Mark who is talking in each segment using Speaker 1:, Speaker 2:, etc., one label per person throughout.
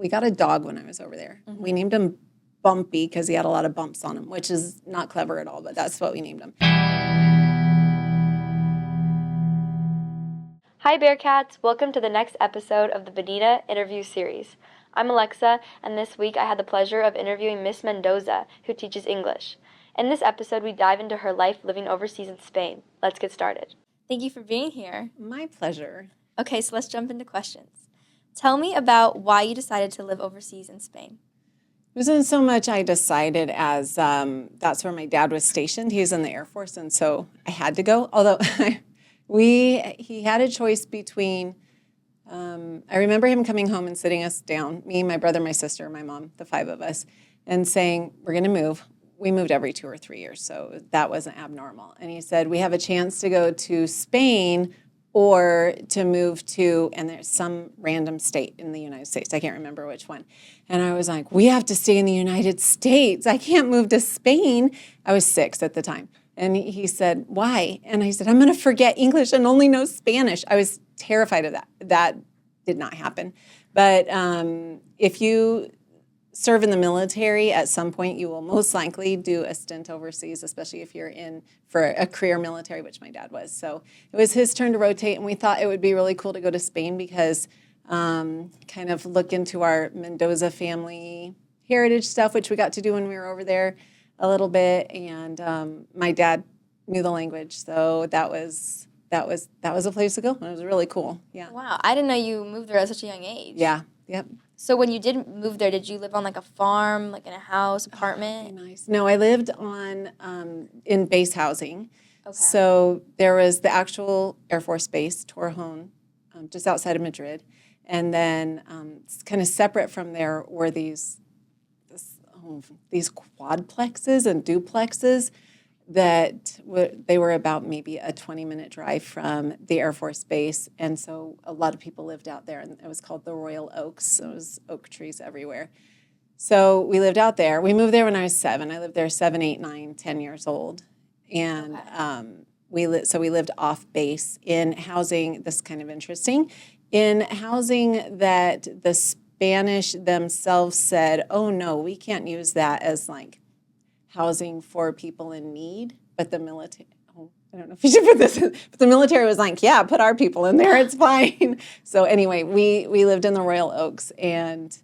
Speaker 1: we got a dog when I was over there. We named him Bumpy because he had a lot of bumps on him, which is not clever at all, but that's what we named him.
Speaker 2: Hi Bearcats, welcome to the next episode of the Bonita Interviews series. I'm Alexa, and this week I had the pleasure of interviewing Miss Mendoza, who teaches English. In this episode, we dive into her life living overseas in Spain. Let's get started.
Speaker 3: Thank you for being here.
Speaker 1: My pleasure.
Speaker 3: Okay, so let's jump into questions. Tell me about why you decided to live overseas in Spain.
Speaker 1: It wasn't so much I decided as that's where my dad was stationed. He was in the Air Force, and so I had to go. Although he had a choice between, I remember him coming home and sitting us down, me, my brother, my sister, my mom, the 5 of us, and saying, we're going to move. We moved every 2 or 3 years, so that wasn't abnormal. And he said, we have a chance to go to Spain or to move to, and there's some random state in the United States. I can't remember which one. And I was like, we have to stay in the United States. I can't move to Spain. I was 6 at the time. And he said, why? And I said, I'm going to forget English and only know Spanish. I was terrified of that. That did not happen. But if you serve in the military, at some point you will most likely do a stint overseas, especially if you're in for a career military, which my dad was. So it was his turn to rotate, and we thought it would be really cool to go to Spain because kind of look into our Mendoza family heritage stuff, which we got to do when we were over there a little bit. And my dad knew the language, so that was a place to go. It was really cool. Yeah.
Speaker 3: Wow, I didn't know you moved there at such a young age.
Speaker 1: Yeah. Yep.
Speaker 3: So when you did move there, did you live on like a farm, like in a house, apartment?
Speaker 1: Oh, nice. No, I lived on in base housing.
Speaker 3: Okay.
Speaker 1: So there was the actual Air Force base, Torrejon, just outside of Madrid, and then kind of separate from there were these quadplexes and duplexes that they were about maybe a 20-minute drive from the Air Force base, and so a lot of people lived out there, and it was called the Royal Oaks. So it was oak trees everywhere. So we lived out there. We moved there when I was 7. I lived there 7, 8, 9, 10 years old, and we lived off base in housing. This is kind of interesting, in housing that the Spanish themselves said, "Oh no, we can't use that as like housing for people in need," but the military, I don't know if you should put this in, but the military was like, yeah, put our people in there, it's fine. So anyway, we lived in the Royal Oaks, and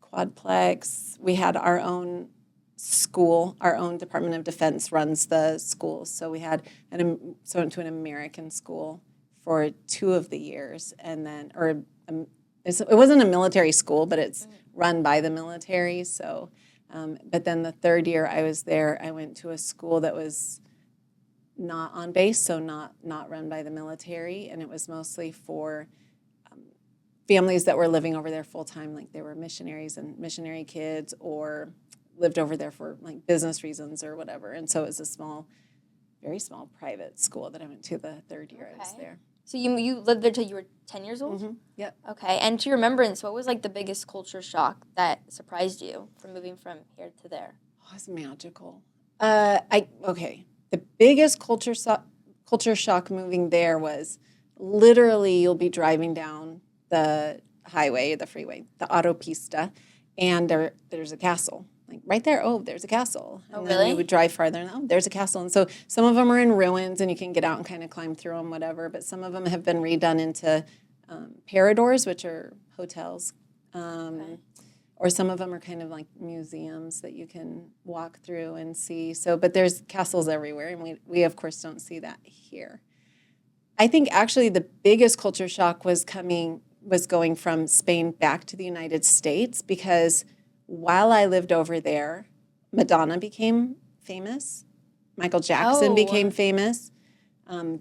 Speaker 1: quadplex. We had our own school, our own Department of Defense runs the schools. So we had went to an American school for 2 of the years, and then, it wasn't a military school, but it's run by the military, so. But then the 3rd year I was there, I went to a school that was not on base, so not run by the military, and it was mostly for families that were living over there full time, like they were missionaries and missionary kids, or lived over there for like business reasons or whatever. And so it was a very small private school that I went to the 3rd year I was there.
Speaker 3: So you lived there till you were 10 years old?
Speaker 1: Mm-hmm. Yep.
Speaker 3: Okay, and to your remembrance, what was like the biggest culture shock that surprised you from moving from here to there?
Speaker 1: Oh, it's magical. The biggest culture shock moving there was literally you'll be driving down the highway, the freeway, the autopista, and there's a castle. Like right there, there's a castle. And
Speaker 3: really?
Speaker 1: Then you would drive farther, and there's a castle. And so some of them are in ruins, and you can get out and kind of climb through them, whatever. But some of them have been redone into paradors, which are hotels. Or some of them are kind of like museums that you can walk through and see. So, but there's castles everywhere, and we of course don't see that here. I think actually the biggest culture shock was going from Spain back to the United States, because while I lived over there, Madonna became famous. Michael Jackson became famous.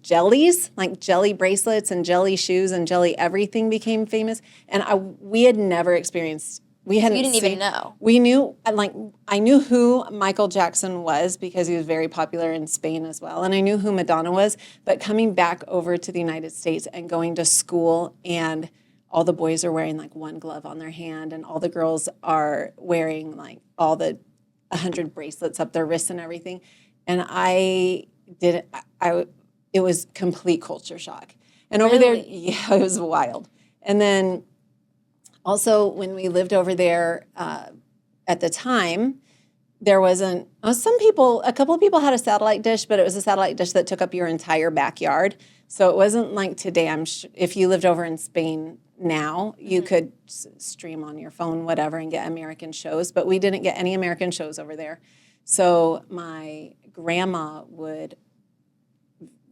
Speaker 1: Jellies, like jelly bracelets and jelly shoes and jelly everything became famous. And we had never experienced. We hadn't.
Speaker 3: You didn't even know.
Speaker 1: We knew, I knew who Michael Jackson was because he was very popular in Spain as well, and I knew who Madonna was. But coming back over to the United States and going to school, and all the boys are wearing like one glove on their hand, and all the girls are wearing like all the 100 bracelets up their wrists and everything. And it was complete culture shock. And over there, yeah, it was wild. And then Also, when we lived over there at the time, there wasn't, a couple of people had a satellite dish, but it was a satellite dish that took up your entire backyard. So it wasn't like today. If you lived over in Spain now, you could stream on your phone, whatever, and get American shows, but we didn't get any American shows over there. So my grandma would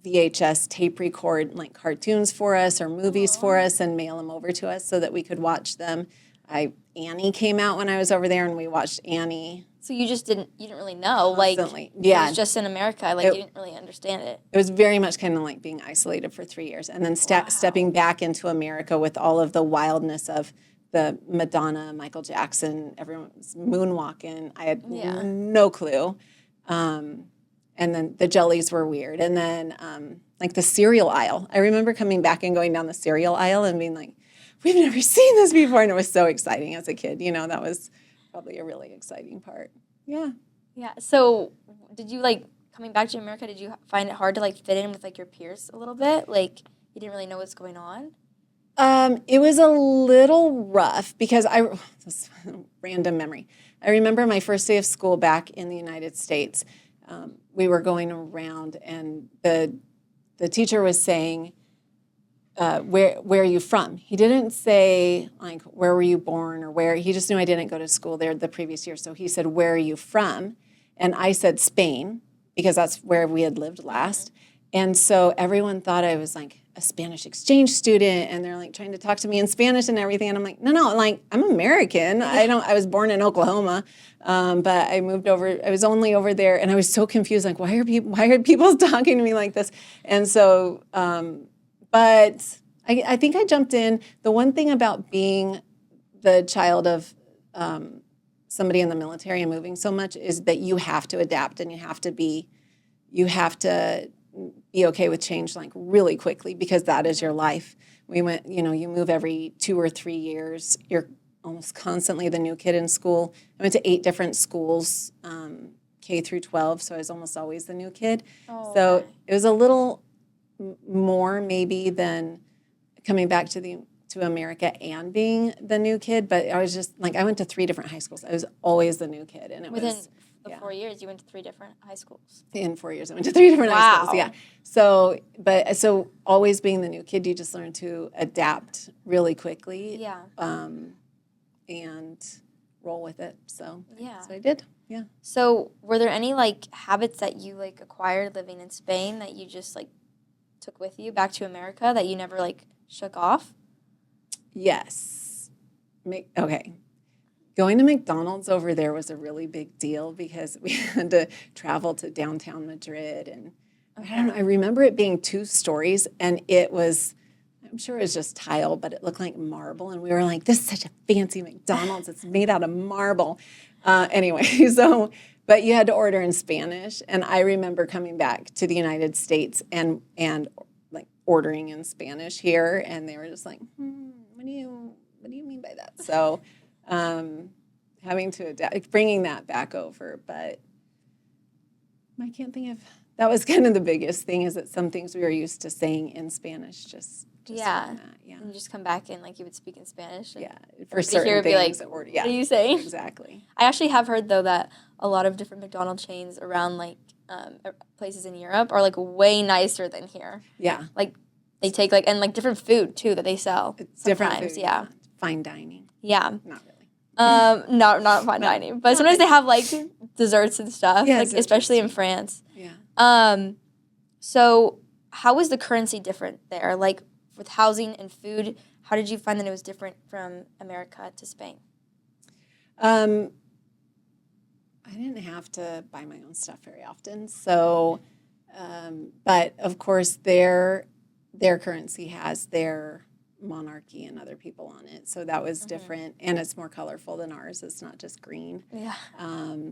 Speaker 1: VHS tape record like cartoons for us or movies for us and mail them over to us so that we could watch them. Annie came out when I was over there, and we watched Annie.
Speaker 3: So you didn't really know,
Speaker 1: Constantly.
Speaker 3: like, it was just in America, like, you didn't really understand it.
Speaker 1: It was very much kind of like being isolated for 3 years, and then stepping back into America with all of the wildness of the Madonna, Michael Jackson, everyone was moonwalking. I had no clue. And then the jellies were weird. And then like the cereal aisle. I remember coming back and going down the cereal aisle and being like, we've never seen this before. And it was so exciting as a kid. You know, that was probably a really exciting part. Yeah.
Speaker 3: Yeah. So did you, like, coming back to America, did you find it hard to, like, fit in with, like, your peers a little bit? Like, you didn't really know what's going on?
Speaker 1: It was a little rough because this random memory. I remember my first day of school back in the United States. We were going around, and the teacher was saying, where are you from? He didn't say, like, where were you born or where. He just knew I didn't go to school there the previous year. So he said, where are you from? And I said Spain because that's where we had lived last. And so everyone thought I was, like, a Spanish exchange student, and they're, like, trying to talk to me in Spanish and everything. And I'm like, no, like, I'm American. I was born in Oklahoma, but I moved over. I was only over there, and I was so confused, like, why are people talking to me like this? And so, but I think I jumped in. The one thing about being the child of somebody in the military and moving so much is that you have to adapt, and you have to be okay with change, like, really quickly, because that is your life. We went, you move every 2 or 3 years. You're almost constantly the new kid in school. I went to 8 different schools, K through 12, so I was almost always the new kid. So it was a little more maybe than coming back to America and being the new kid, but I was just, like, I went to 3 different high schools. I was always the new kid, and it was...
Speaker 3: The 4 years, you went to 3 different high schools.
Speaker 1: In 4 years, I went to 3 different high schools. Yeah. So always being the new kid, you just learn to adapt really quickly.
Speaker 3: Yeah.
Speaker 1: And roll with it. So I did. Yeah.
Speaker 3: So were there any, like, habits that you, like, acquired living in Spain that you just, like, took with you back to America that you never, like, shook off?
Speaker 1: Yes. Okay. Going to McDonald's over there was a really big deal because we had to travel to downtown Madrid. And I don't know, I remember it being 2 stories, and it was, I'm sure it was just tile, but it looked like marble. And we were like, this is such a fancy McDonald's. It's made out of marble. Anyway, but you had to order in Spanish. And I remember coming back to the United States and like ordering in Spanish here. And they were just like, what do you mean by that? So... having to adapt, bringing that back over, but I can't think of, that was kind of the biggest thing, is that some things we were used to saying in Spanish just
Speaker 3: And you just come back and, like, you would speak in Spanish. And
Speaker 1: for certain things.
Speaker 3: Be like, what are you saying?
Speaker 1: Exactly.
Speaker 3: I actually have heard, though, that a lot of different McDonald's chains around, like, places in Europe are, like, way nicer than here.
Speaker 1: Yeah.
Speaker 3: Like, they take, like, and, like, different food, too, that they sell.
Speaker 1: It's different food.
Speaker 3: Yeah.
Speaker 1: Fine dining.
Speaker 3: Yeah.
Speaker 1: Not really.
Speaker 3: Not fine dining, but sometimes they have, like, desserts and stuff,
Speaker 1: Yeah,
Speaker 3: like, especially in France.
Speaker 1: Yeah.
Speaker 3: So how was the currency different there? Like, with housing and food, how did you find that it was different from America to Spain?
Speaker 1: I didn't have to buy my own stuff very often, so, but of course their currency has their monarchy and other people on it, so that was different, and it's more colorful than ours. It's not just green.
Speaker 3: Yeah.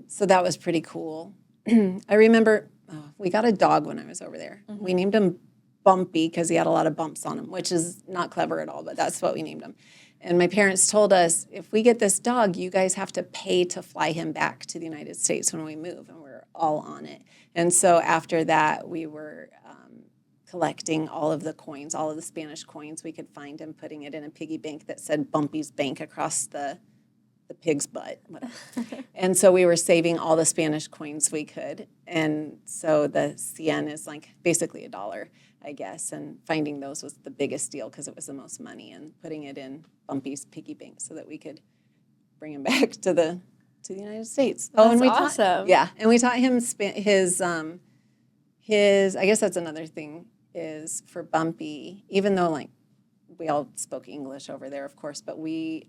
Speaker 1: So that was pretty cool. I remember we got a dog when I was over there. We named him Bumpy because he had a lot of bumps on him, which is not clever at all, but that's what we named him. And my parents told us, if we get this dog, you guys have to pay to fly him back to the United States when we move, and we're all on it. And so after that, we were collecting all of the coins, all of the Spanish coins we could find, and putting it in a piggy bank that said Bumpy's Bank across the pig's butt, whatever. And so we were saving all the Spanish coins we could. And so the 100 is like basically $1, I guess. And finding those was the biggest deal because it was the most money, and putting it in Bumpy's piggy bank so that we could bring him back to the United States.
Speaker 3: That's
Speaker 1: and we
Speaker 3: awesome.
Speaker 1: and we taught him his I guess that's another thing is for Bumpy, even though like we all spoke English over there, of course, but we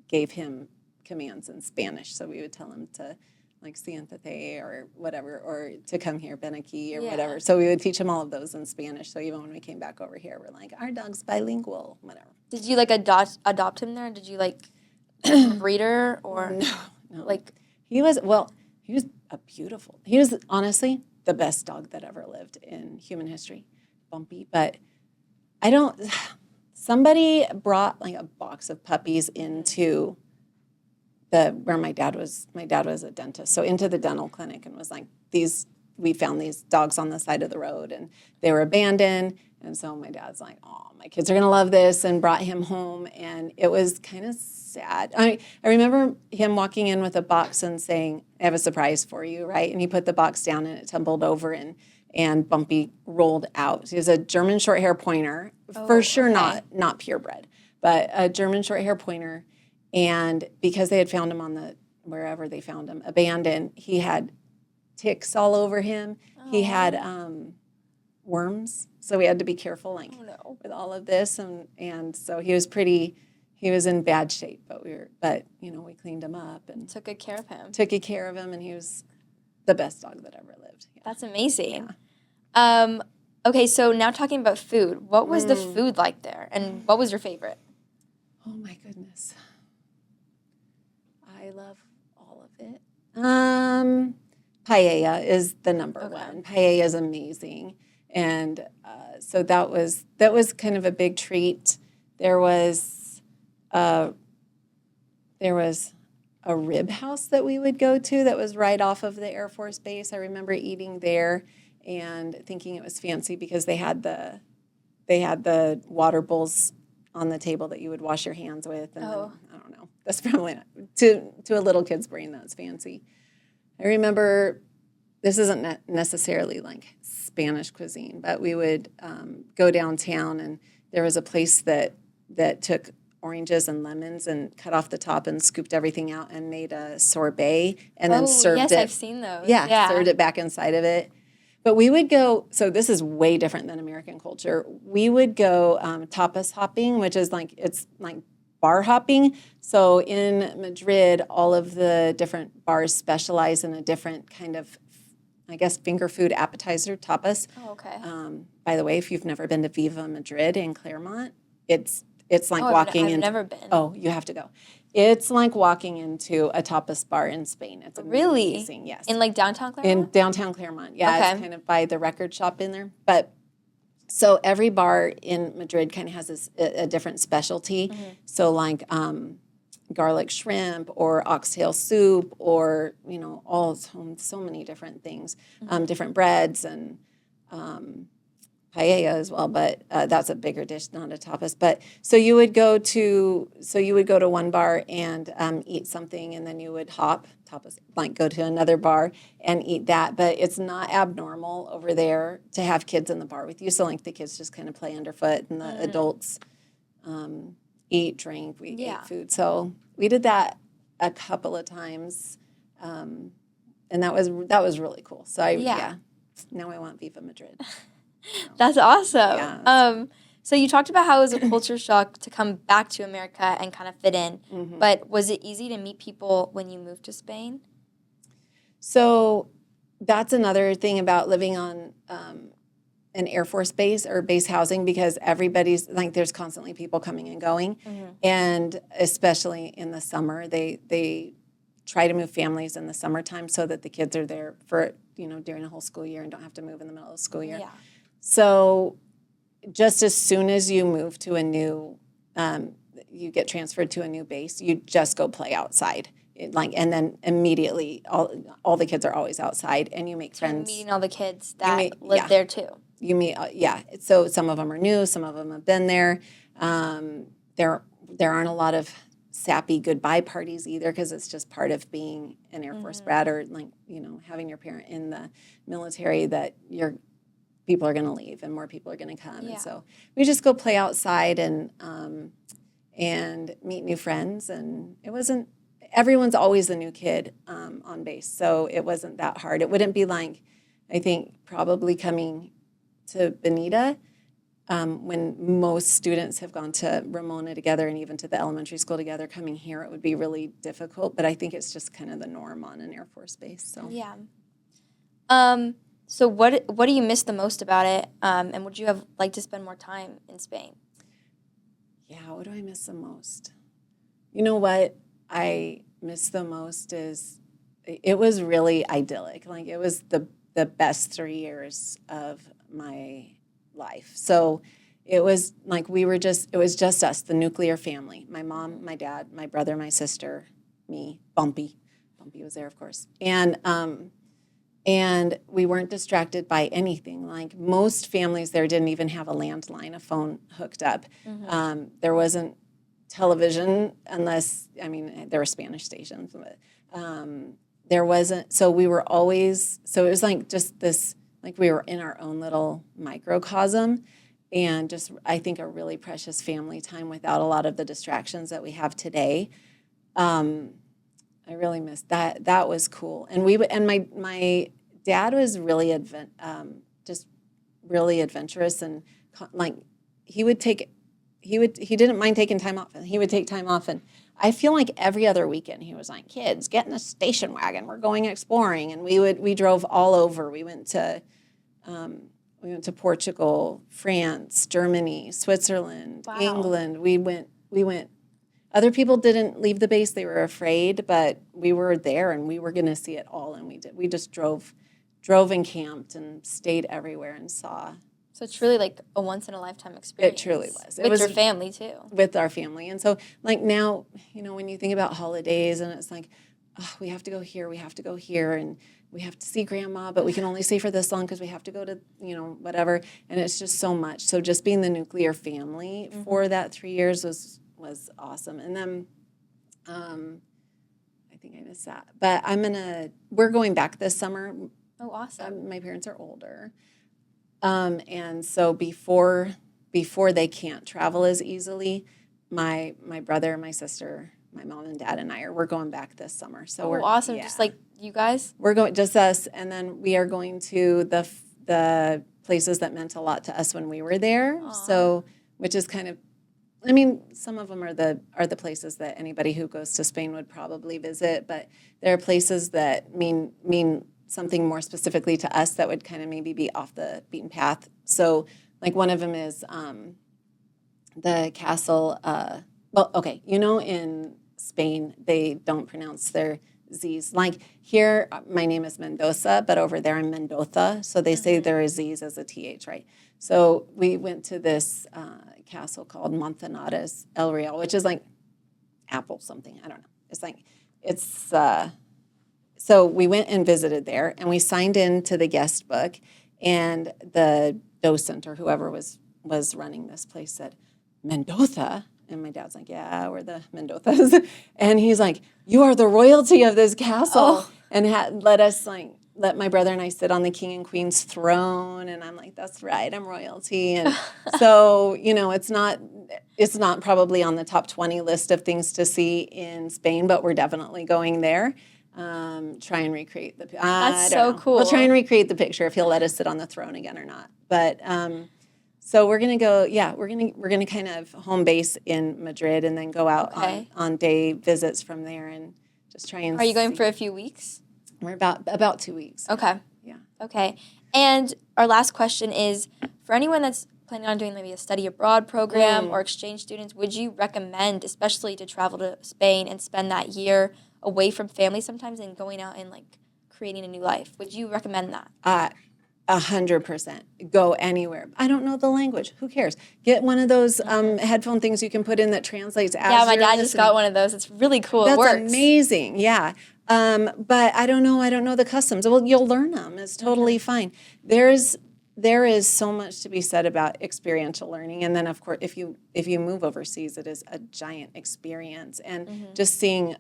Speaker 1: gave him commands in Spanish. So we would tell him to like siéntate or whatever, or to come here, ven aquí, or whatever. So we would teach him all of those in Spanish. So even when we came back over here, we're like, our dog's bilingual, whatever.
Speaker 3: Did you like adopt him there? Did you like breeder or
Speaker 1: No.
Speaker 3: like
Speaker 1: he was honestly the best dog that ever lived in human history, Bumpy. But somebody brought like a box of puppies into where my dad was a dentist, so into the dental clinic, and was like, we found these dogs on the side of the road and they were abandoned. And so my dad's like, oh, my kids are going to love this, and brought him home. And it was kind of sad. I remember him walking in with a box and saying, I have a surprise for you, right? And he put the box down and it tumbled over, and Bumpy rolled out. He was a German short hair pointer, for sure not purebred, but a German short hair pointer. And because they had found him wherever they found him, abandoned, he had ticks all over him. He had worms, so we had to be careful with all of this, and so he was in bad shape, but we cleaned him up and
Speaker 3: took good care of him.
Speaker 1: And he was the best dog that ever lived. Yeah.
Speaker 3: That's amazing. Yeah. Okay, so now talking about food, what was the food like there, and what was your favorite?
Speaker 1: Oh my goodness, I love all of it. Paella is the number one. Paella is amazing. And so that was kind of a big treat. There was a rib house that we would go to that was right off of the Air Force Base. I remember eating there and thinking it was fancy because they had the water bowls on the table that you would wash your hands with. And then, I don't know. That's probably not, to a little kid's brain, that's fancy. I remember, this isn't necessarily like Spanish cuisine, but we would go downtown, and there was a place that took oranges and lemons and cut off the top and scooped everything out and made a sorbet and then served it.
Speaker 3: Yes, I've seen those.
Speaker 1: Yeah, served it back inside of it. But we would go, so this is way different than American culture. We would go tapas hopping, which is it's like bar hopping. So in Madrid, all of the different bars specialize in a different kind of, I guess, finger food appetizer, tapas.
Speaker 3: Oh, okay.
Speaker 1: By the way, if you've never been to Viva Madrid in Claremont, it's like walking in.
Speaker 3: I've never been.
Speaker 1: Oh, you have to go. It's like walking into a tapas bar in Spain. It's amazing. Yes.
Speaker 3: In like downtown Claremont?
Speaker 1: In downtown Claremont. Yeah, it's kind of by the record shop in there. But so every bar in Madrid kind of has a different specialty. Mm-hmm. So like garlic shrimp or oxtail soup, or so many different things, different breads, and paella as well, but that's a bigger dish, not a tapas. But so you would go to one bar and eat something, and then you would hop tapas, like go to another bar and eat that. But it's not abnormal over there to have kids in the bar with you. So like the kids just kind of play underfoot, and the adults eat, drink, we ate food. So we did that a couple of times, and that was really cool. So now I want Viva Madrid.
Speaker 3: That's awesome.
Speaker 1: Yeah.
Speaker 3: So you talked about how it was a culture shock to come back to America and kind of fit in, but was it easy to meet people when you moved to Spain?
Speaker 1: So that's another thing about living on an Air Force base or base housing, because everybody's like, there's constantly people coming and going, and especially in the summer, they try to move families in the summertime so that the kids are there for during a whole school year and don't have to move in the middle of the school year. Yeah. So just as soon as you move to a new, you get transferred to a new base, you just go play outside. And then immediately all the kids are always outside, and you make friends.
Speaker 3: Meeting all the kids that live there too.
Speaker 1: you meet, so some of them are new, some of them have been there. There aren't a lot of sappy goodbye parties either, because it's just part of being an Air Force brat, or like, having your parent in the military, that people are going to leave and more people are going to come.
Speaker 3: Yeah.
Speaker 1: And so we just go play outside and meet new friends. And everyone's always a new kid on base. So it wasn't that hard. It wouldn't be like, I think, probably coming to Bonita, when most students have gone to Ramona together and even to the elementary school together, coming here, it would be really difficult. But I think it's just kind of the norm on an Air Force base. So
Speaker 3: Yeah. So what do you miss the most about it? And would you have liked to spend more time in Spain?
Speaker 1: Yeah, what do I miss the most? You know what I miss the most is it was really idyllic. Like, it was the best 3 years of my life. So it was like it was just us, the nuclear family. My mom, my dad, my brother, my sister, me, Bumpy. Bumpy was there, of course. And we weren't distracted by anything. Like, most families there didn't even have a landline, a phone hooked up. There wasn't television unless, there were Spanish stations, but there wasn't. So we were always, so it was like just this, like we were in our own little microcosm, and just, I think, a really precious family time without a lot of the distractions that we have today. I really missed that. That was cool. And my dad was really just really adventurous, and like he didn't mind taking time off, and he would take time off. And I feel like every other weekend he was like, "Kids, get in a station wagon. We're going exploring." And we drove all over. We went to Portugal, France, Germany, Switzerland,
Speaker 3: Wow.
Speaker 1: England. We went. Other people didn't leave the base; they were afraid, but we were there, and we were going to see it all, and we did. We just drove and camped and stayed everywhere and saw.
Speaker 3: So it's really like a once-in-a-lifetime experience.
Speaker 1: It truly was.
Speaker 3: With your family, too.
Speaker 1: With our family. And so, like, now, when you think about holidays, and it's like, oh, we have to go here, and we have to see grandma, but we can only stay for this long because we have to go to, whatever. And it's just so much. So just being the nuclear family for that 3 years was awesome. And then I think I missed that. But we're going back this summer.
Speaker 3: Oh, awesome.
Speaker 1: My parents are older. And so before they can't travel as easily, my brother, my sister, my mom and dad and we're going back this summer. So we're
Speaker 3: awesome.
Speaker 1: Yeah.
Speaker 3: Just like you guys?
Speaker 1: We're going, just us, and then we are going to the places that meant a lot to us when we were there.
Speaker 3: Aww.
Speaker 1: So, which is kind of, some of them are the places that anybody who goes to Spain would probably visit, but there are places that mean something more specifically to us that would kind of maybe be off the beaten path. So, like, one of them is the castle. In Spain they don't pronounce their Z's. Like, here, my name is Mendoza, but over there I'm Mendoza. So they say there is Z's as a TH, right? So we went to this castle called Manzanares El Real, which is like apple something. I don't know. So we went and visited there, and we signed into the guest book, and the docent or whoever was running this place said, "Mendoza?" And my dad's like, "Yeah, we're the Mendozas." And he's like, "You are the royalty of this castle." And let my brother and I sit on the king and queen's throne. And I'm like, "That's right, I'm royalty." And so, it's not probably on the top 20 list of things to see in Spain, but we're definitely going there. Try and recreate the.
Speaker 3: That's so cool.
Speaker 1: We'll try and recreate the picture if he'll let us sit on the throne again or not. But so we're gonna go. Yeah, we're gonna kind of home base in Madrid and then go out on day visits from there and just try and.
Speaker 3: Are you going for a few weeks?
Speaker 1: We're about 2 weeks.
Speaker 3: Okay.
Speaker 1: Yeah.
Speaker 3: Okay. And our last question is, for anyone that's planning on doing maybe a study abroad program or exchange students, would you recommend, especially to travel to Spain and spend that year away from family sometimes and going out and like creating a new life? Would you recommend that?
Speaker 1: 100%. Go anywhere. I don't know the language. Who cares? Get one of those headphone things you can put in that translates as
Speaker 3: Yeah, my
Speaker 1: you're
Speaker 3: dad just
Speaker 1: listening.
Speaker 3: got one of those. It's really cool.
Speaker 1: That's
Speaker 3: It works.
Speaker 1: amazing. Yeah. But I don't know the customs. Well, you'll learn them. It's totally fine. There's there is so much to be said about experiential learning, and then of course if you move overseas, it is a giant experience, and just seeing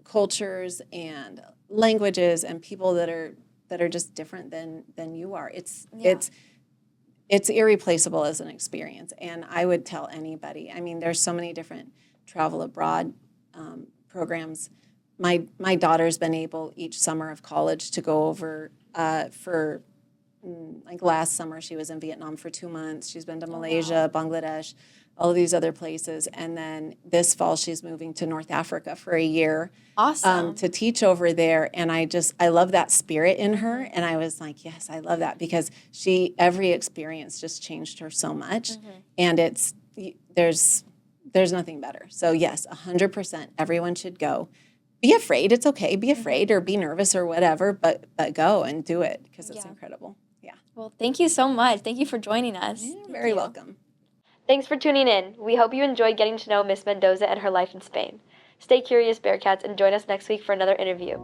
Speaker 1: cultures and languages and people that are just different than you are. It's irreplaceable as an experience, and I would tell anybody. I mean, there's so many different travel abroad programs. My daughter's been able each summer of college to go over for. Like last summer, she was in Vietnam for 2 months. She's been to Malaysia, Bangladesh, all of these other places. And then this fall, she's moving to North Africa for a year.
Speaker 3: Awesome.
Speaker 1: To teach over there. And I love that spirit in her. And I was like, yes, I love that, because every experience just changed her so much. And there's nothing better. So yes, 100%, everyone should go. Be afraid. It's okay. Be afraid or be nervous or whatever, but go and do it, because it's incredible. Yeah.
Speaker 3: Well, thank you so much. Thank you for joining us.
Speaker 1: You're very welcome.
Speaker 2: Thanks for tuning in. We hope you enjoyed getting to know Miss Mendoza and her life in Spain. Stay curious, Bearcats, and join us next week for another interview.